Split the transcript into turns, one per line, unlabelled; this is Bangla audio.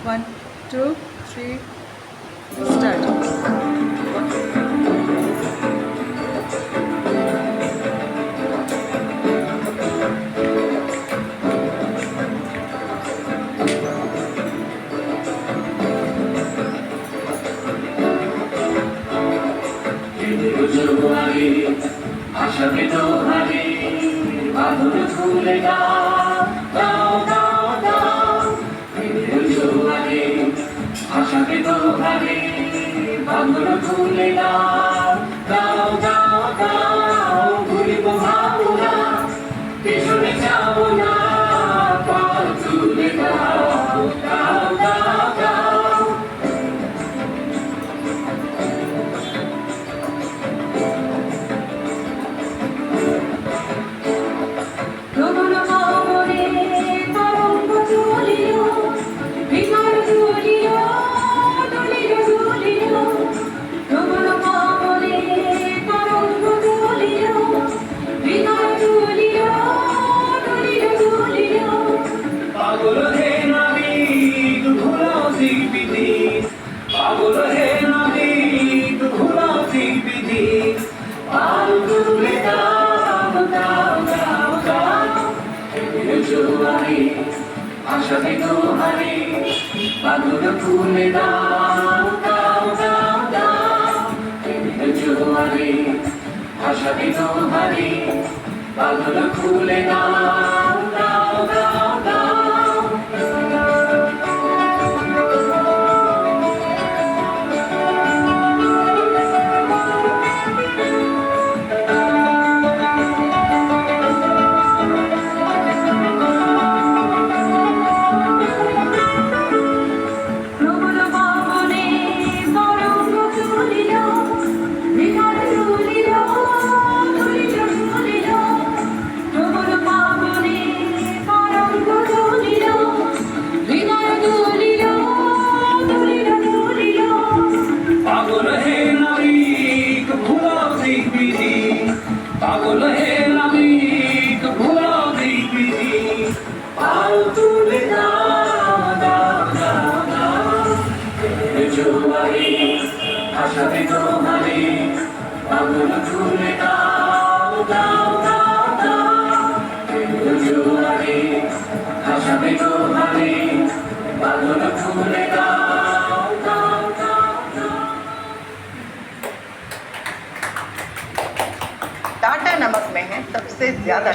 1, 2, 3, start.
আশাকে দোহারে বাঁধন খুলে দাও দাও দাও দাও জোয়ারে আশাকে দোহারে বাঁধন খুলে দাও দাও দাও দাও ঘুরিব ভাবনা পেছনে যাব না পথ তুলে দাও দাও দাও দাও পাগল হে নাবিক ঘোরাও দিক বিধি পাগল হে নাবিক ঘোরাও দিক বিধি পাল তুলে দাও দাও দাও দাও জোয়ারে আশাকে দোহারে পাগল তুলে দাও দাও দাও দাও জোয়ারে আশাকে দোহারে পাগল খুলে দাও দাও দাও দাও পাগল হে নাবিক ঘোরাও দিক বিধি পাগল হে নাবিক ঘোরাও দিক বিধি পাল তুলে দাও দাও দাও দাও জোয়ারে আশাকে দোহারে পাগল তুলে দাও দাও দাও দাও জোয়ারে আশাকে দোহারে পাগল তুলে দাও দাও দাও দাও
टाटा नमक में है सबसे ज्यादा